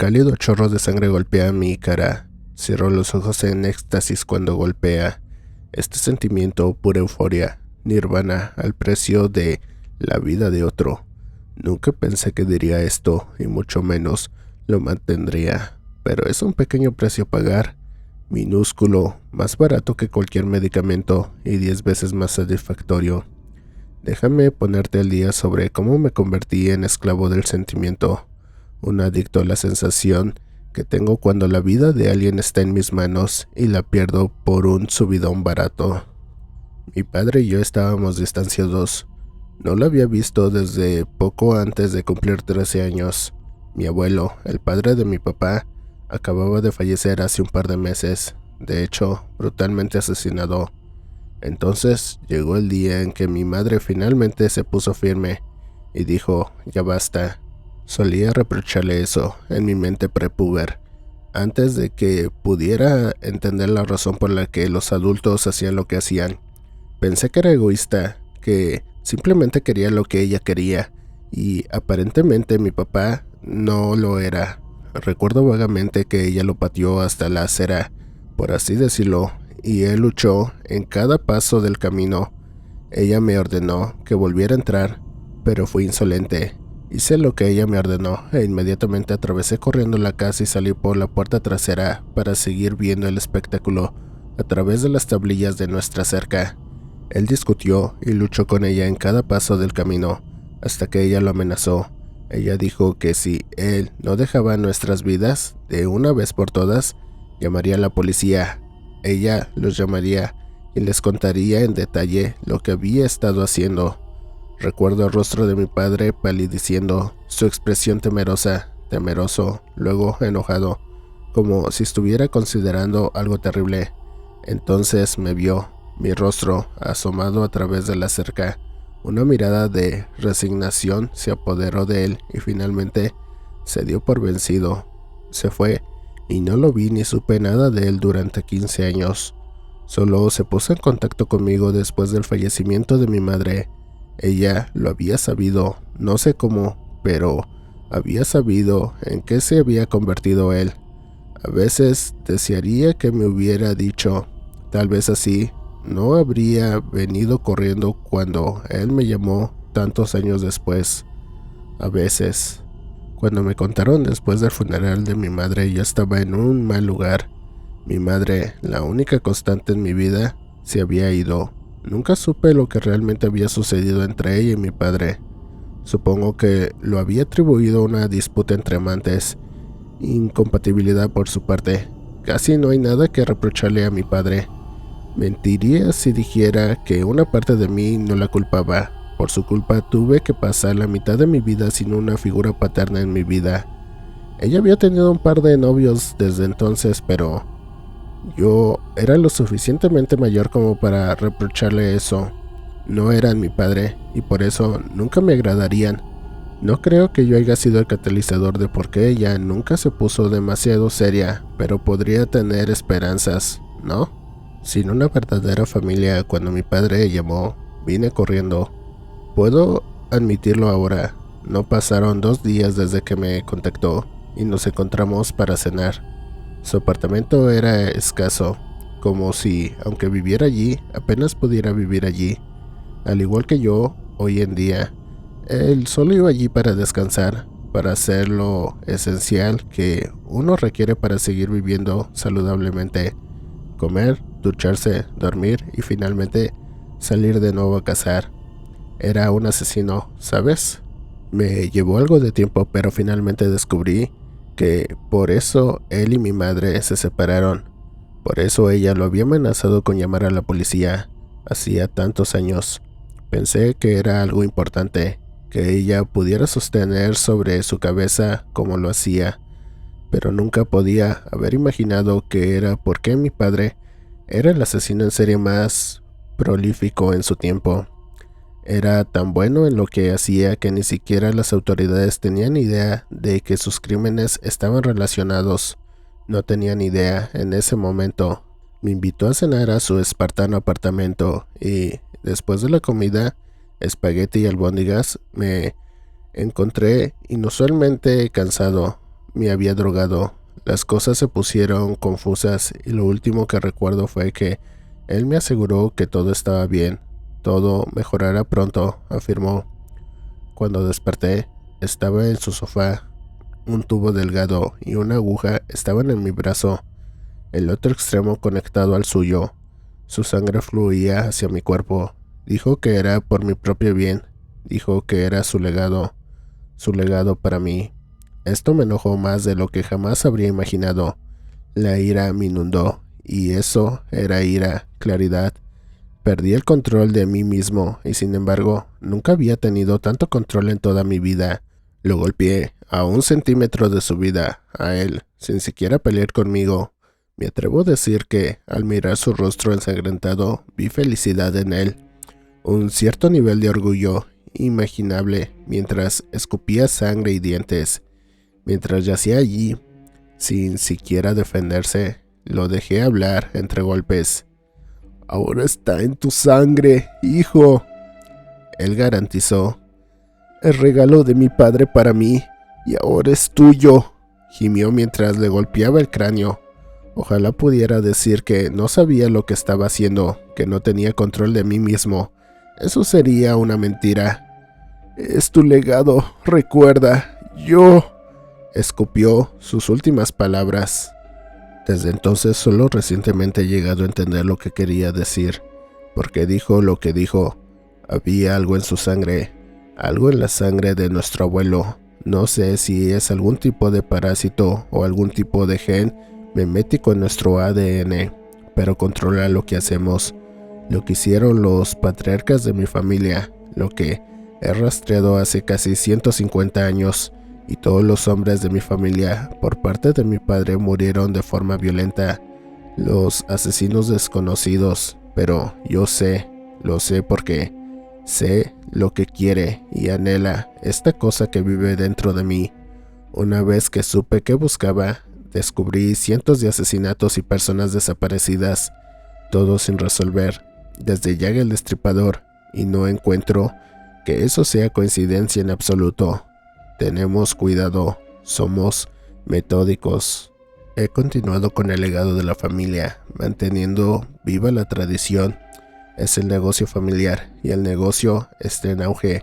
cálido chorro de sangre golpea mi cara. Cierro los ojos en éxtasis cuando golpea. Este sentimiento, pura euforia, nirvana al precio de la vida de otro. Nunca pensé que diría esto, y mucho menos lo mantendría. Pero es un pequeño precio a pagar. Minúsculo, más barato que cualquier medicamento y 10 veces más satisfactorio. Déjame ponerte al día sobre cómo me convertí en esclavo del sentimiento. Un adicto a la sensación que tengo cuando la vida de alguien está en mis manos y la pierdo por un subidón barato. Mi padre y yo estábamos distanciados. No lo había visto desde poco antes de cumplir 13 años. Mi abuelo, el padre de mi papá, acababa de fallecer hace un par de meses. De hecho, brutalmente asesinado. Entonces llegó el día en que mi madre finalmente se puso firme y dijo, ya basta. Solía reprocharle eso en mi mente prepuber, antes de que pudiera entender la razón por la que los adultos hacían lo que hacían. Pensé que era egoísta, que simplemente quería lo que ella quería, y aparentemente mi papá no lo era. Recuerdo vagamente que ella lo pateó hasta la acera, por así decirlo, y él luchó en cada paso del camino. Ella me ordenó que volviera a entrar, pero fui insolente. Hice lo que ella me ordenó e inmediatamente atravesé corriendo la casa y salí por la puerta trasera para seguir viendo el espectáculo a través de las tablillas de nuestra cerca. Él discutió y luchó con ella en cada paso del camino, hasta que ella lo amenazó. Ella dijo que si él no dejaba nuestras vidas de una vez por todas, llamaría a la policía. Ella los llamaría y les contaría en detalle lo que había estado haciendo. Recuerdo el rostro de mi padre palideciendo, su expresión temeroso, luego enojado, como si estuviera considerando algo terrible. Entonces me vio, mi rostro asomado a través de la cerca. Una mirada de resignación se apoderó de él y finalmente se dio por vencido. Se fue y no lo vi ni supe nada de él durante 15 años. Solo se puso en contacto conmigo después del fallecimiento de mi madre. Ella lo había sabido, no sé cómo, pero había sabido en qué se había convertido él. A veces desearía que me hubiera dicho, tal vez así, no habría venido corriendo cuando él me llamó tantos años después. A veces, cuando me contaron después del funeral de mi madre, yo estaba en un mal lugar. Mi madre, la única constante en mi vida, se había ido. Nunca supe lo que realmente había sucedido entre ella y mi padre. Supongo que lo había atribuido a una disputa entre amantes, incompatibilidad por su parte. Casi no hay nada que reprocharle a mi padre. Mentiría si dijera que una parte de mí no la culpaba. Por su culpa tuve que pasar la mitad de mi vida sin una figura paterna en mi vida. Ella había tenido un par de novios desde entonces, pero yo era lo suficientemente mayor como para reprocharle eso. No eran mi padre, y por eso nunca me agradarían. No creo que yo haya sido el catalizador de por qué ella nunca se puso demasiado seria, pero podría tener esperanzas, ¿no? Sin una verdadera familia, cuando mi padre llamó, vine corriendo. Puedo admitirlo ahora, no pasaron 2 días desde que me contactó, y nos encontramos para cenar. Su apartamento era escaso, como si, aunque viviera allí, apenas pudiera vivir allí. Al igual que yo, hoy en día, él solo iba allí para descansar, para hacer lo esencial que uno requiere para seguir viviendo saludablemente. Comer, ducharse, dormir y finalmente salir de nuevo a cazar. Era un asesino, ¿sabes? Me llevó algo de tiempo, pero finalmente descubrí que por eso él y mi madre se separaron. Por eso ella lo había amenazado con llamar a la policía. Hacía tantos años. Pensé que era algo importante, que ella pudiera sostener sobre su cabeza como lo hacía, pero nunca podía haber imaginado que era porque mi padre era el asesino en serie más prolífico en su tiempo. Era tan bueno en lo que hacía que ni siquiera las autoridades tenían idea de que sus crímenes estaban relacionados. No tenían idea en ese momento. Me invitó a cenar a su espartano apartamento y, después de la comida, espagueti y albóndigas, me encontré inusualmente cansado. me había drogado. Las cosas se pusieron confusas y lo último que recuerdo fue que él me aseguró que todo estaba bien. Todo mejorará pronto, afirmó. Cuando desperté, estaba en su sofá. Un tubo delgado y una aguja estaban en mi brazo, el otro extremo conectado al suyo. Su sangre fluía hacia mi cuerpo. Dijo que era por mi propio bien. Dijo que era su legado para mí. Esto me enojó más de lo que jamás habría imaginado. La ira me inundó, y eso era ira, claridad. Perdí el control de mí mismo, y sin embargo, nunca había tenido tanto control en toda mi vida. Lo golpeé a 1 centímetro de su vida, a él, sin siquiera pelear conmigo. Me atrevo a decir que, al mirar su rostro ensangrentado, vi felicidad en él. Un cierto nivel de orgullo imaginable mientras escupía sangre y dientes. Mientras yacía allí, sin siquiera defenderse, lo dejé hablar entre golpes. «Ahora está en tu sangre, hijo», él garantizó. «El regalo de mi padre para mí, y ahora es tuyo», gimió mientras le golpeaba el cráneo. Ojalá pudiera decir que no sabía lo que estaba haciendo, que no tenía control de mí mismo. Eso sería una mentira. «Es tu legado, recuerda, yo», escupió sus últimas palabras. Desde entonces solo recientemente he llegado a entender lo que quería decir, porque dijo lo que dijo. Había algo en su sangre, algo en la sangre de nuestro abuelo. No sé si es algún tipo de parásito o algún tipo de gen memético en nuestro ADN, pero controla lo que hacemos, lo que hicieron los patriarcas de mi familia, lo que he rastreado hace casi 150 años. Y todos los hombres de mi familia, por parte de mi padre, murieron de forma violenta. Los asesinos desconocidos, pero yo lo sé porque sé lo que quiere y anhela esta cosa que vive dentro de mí. Una vez que supe qué buscaba, descubrí cientos de asesinatos y personas desaparecidas, todos sin resolver, desde Jack el Destripador, y no encuentro que eso sea coincidencia en absoluto. Tenemos cuidado, somos metódicos. He continuado con el legado de la familia, manteniendo viva la tradición. Es el negocio familiar y el negocio está en auge.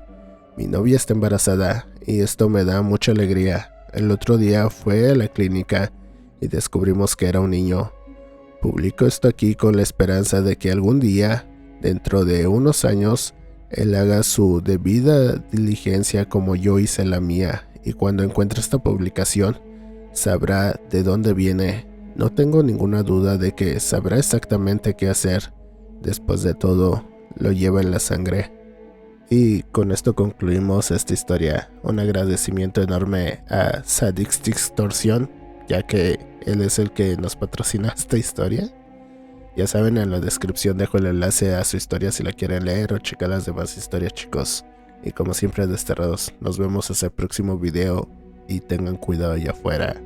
Mi novia está embarazada y esto me da mucha alegría. El otro día fue a la clínica y descubrimos que era un niño. Publico esto aquí con la esperanza de que algún día, dentro de unos años, él haga su debida diligencia como yo hice la mía, y cuando encuentre esta publicación, sabrá de dónde viene. No tengo ninguna duda de que sabrá exactamente qué hacer. Después de todo, lo lleva en la sangre. Y con esto concluimos esta historia. Un agradecimiento enorme a Sadixtorsion, ya que él es el que nos patrocina esta historia. Ya saben, en la descripción dejo el enlace a su historia si la quieren leer o checar las demás historias, chicos. Y como siempre, desterrados, nos vemos hasta el próximo video y tengan cuidado allá afuera.